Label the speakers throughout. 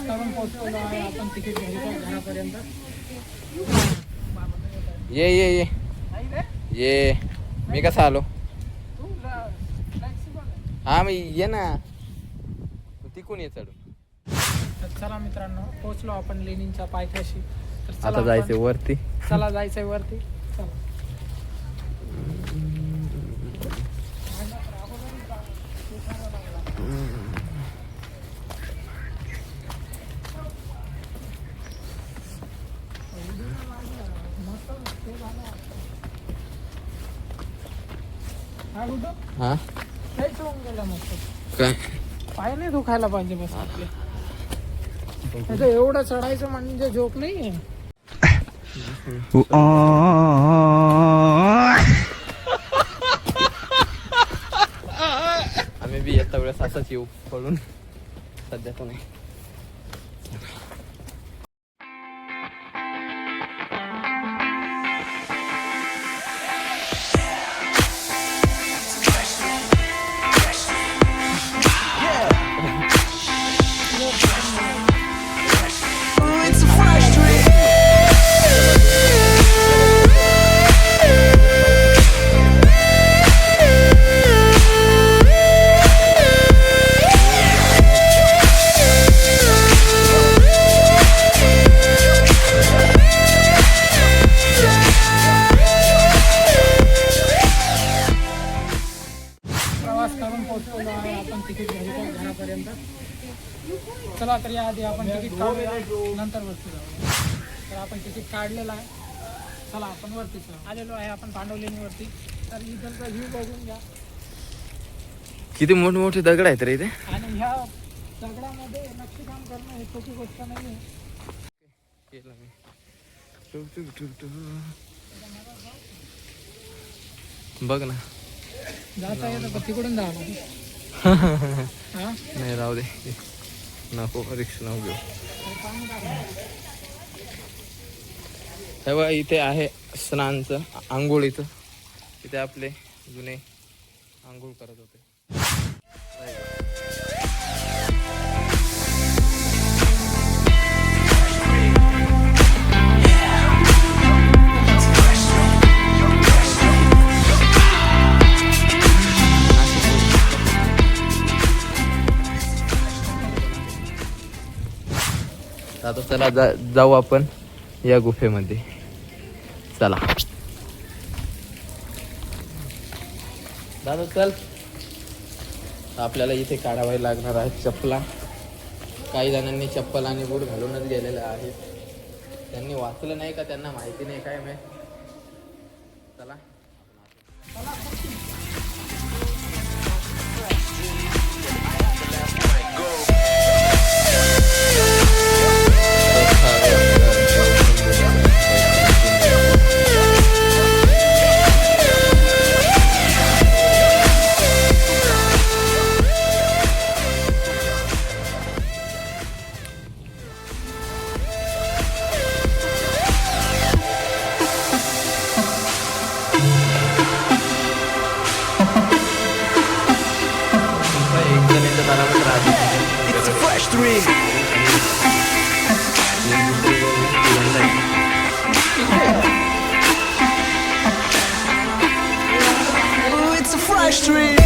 Speaker 1: करून पोहोचलो आहे आपण तिकीट घ्यायचं घरापर्यंत.
Speaker 2: ये ये ये ये मी कसा आलो? हा मी ये ना, तिकून ये चढून.
Speaker 1: तर चला मित्रांनो, पोहोचलो आपण लेनिनच्या पायथ्याशी. तर चला
Speaker 2: आता जायचंय वरती.
Speaker 1: चला जायचंय वरती. चला
Speaker 2: हा काय
Speaker 1: पाय नाही दुखायला पाहिजे बस आपले. एवढं चढायचं म्हणजे जोक नाही.
Speaker 2: आम्ही बी येता वेळेस असंच येऊ पडून, सध्या तो नाही.
Speaker 1: चला तर याआधी आपण तिकीट काढूया, नंतर वरती जाऊया. तर आपण तिकीट काढलेलं आहे. चला आपण वरती आलेलो आहे आपण पांडवलेणीवरती. तर इथलचा व्ह्यू बघून घ्या.
Speaker 2: किती मोठे दगड आहेत रे इथे.
Speaker 1: आणि ह्या दगडामध्ये नक्षीकाम करणं हे सोपी गोष्ट नाही.
Speaker 2: बघ ना,
Speaker 1: जाता येतं पण तिकडून जावं.
Speaker 2: नाही राहू दे, नको रिक्षा नको घेऊ. तेव्हा इथे आहे स्नानचं, आंघोळीचं. इथे आपले जुने आंघोळ करत होते. आता चला जाऊ आपण या गुफेमध्ये. चला दादा चल. आपल्याला इथे काढावे लागणार आहेत चप्पला. काही जणांनी चप्पल आणि बूट घालूनच गेलेले आहेत. त्यांनी वाचलं नाही का त्यांना माहिती नाही काय मी. चला
Speaker 3: It's a fresh dream. Ooh, it's a fresh dream.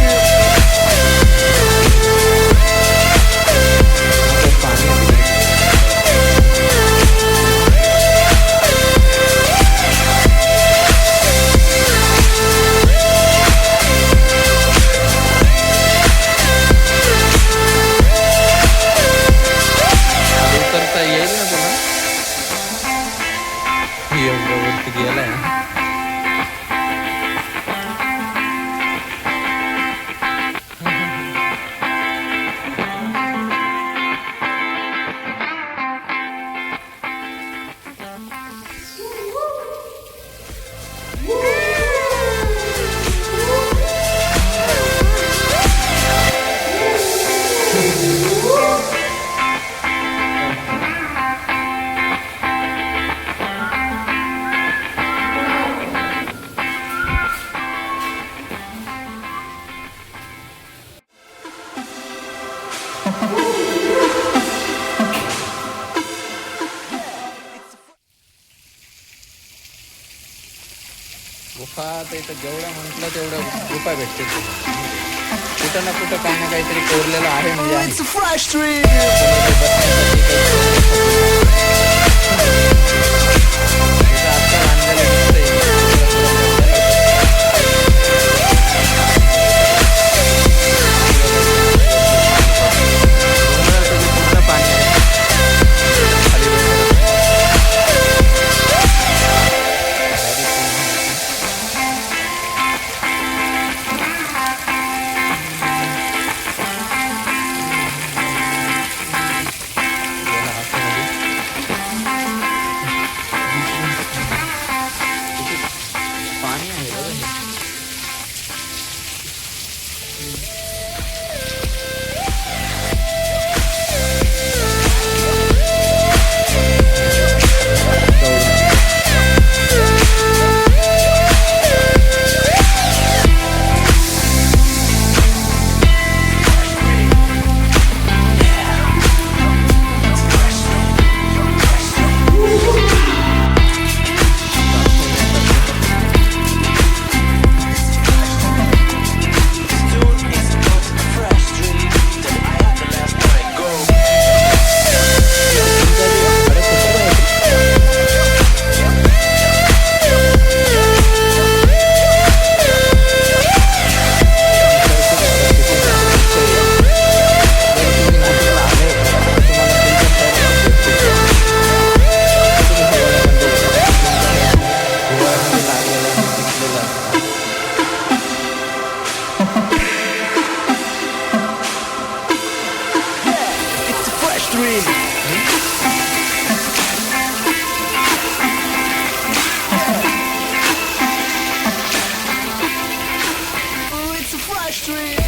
Speaker 2: गुफा तर इथं जेवढं म्हटलं तेवढं गुफा भेटते कुठं ना कुठं काही ना काहीतरी कोरलेलं आहे म्हणजे आहे.
Speaker 3: It's a fresh dream.
Speaker 2: इथं आत्ता बांधलेलं दिसतंय. डोंगराचं पूर्ण पाणी आहे. खाली डोंगर. गेला आतमध्ये. किती पाणी आहे बघा हे.
Speaker 3: It's a fresh dream. Oh, it's a fresh dream.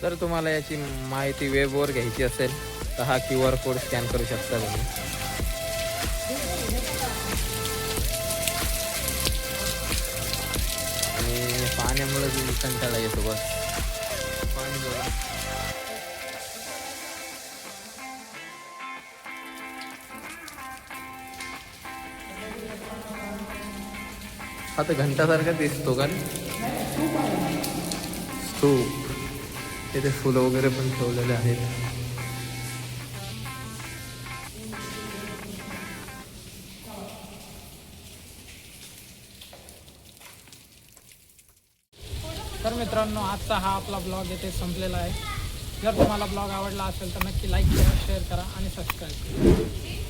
Speaker 2: जर तुम्हाला याची माहिती वेबवर घ्यायची असेल तर हा QR कोड स्कॅन करू शकता तुम्ही. आणि पाण्यामुळे कंटाळा येतो बस. पाणी बघा. हा तर घंटासारखा दिसतो का स्तूप. तिथे फुलं वगैरे पण ठेवलेले आहेत.
Speaker 1: तर मित्रांनो आजचा हा आपला ब्लॉग येथे संपलेला आहे. जर तुम्हाला ब्लॉग आवडला असेल तर नक्की लाईक करा, शेअर करा आणि सबस्क्राईब करा.